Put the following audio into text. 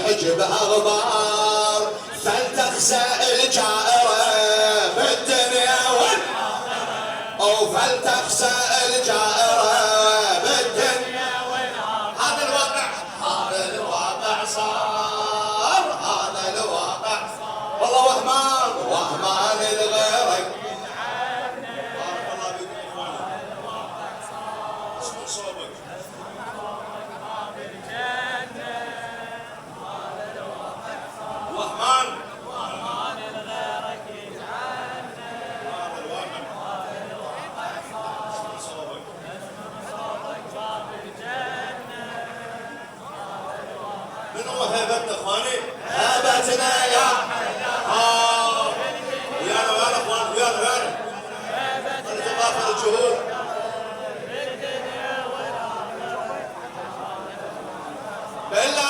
حجبها غبار فلتخسى الجائرة بالدنيا والآخرة أو فلتخسى الجائرة بالدنيا والآخرة. هذا الواقع، هذا الواقع صار، هذا الواقع والله وهمان وهمان لغيرك. بارك الله بكم اسمع صوبك. وهمان لغيرك يجعلنا. هذا الواقع اسمع صوبك. باب الجنة. من هو هيبتنا اخواني؟ هيبتنا يا ويانا ويانا اخوان ويانا ويانا نتضافر الجهود. بالله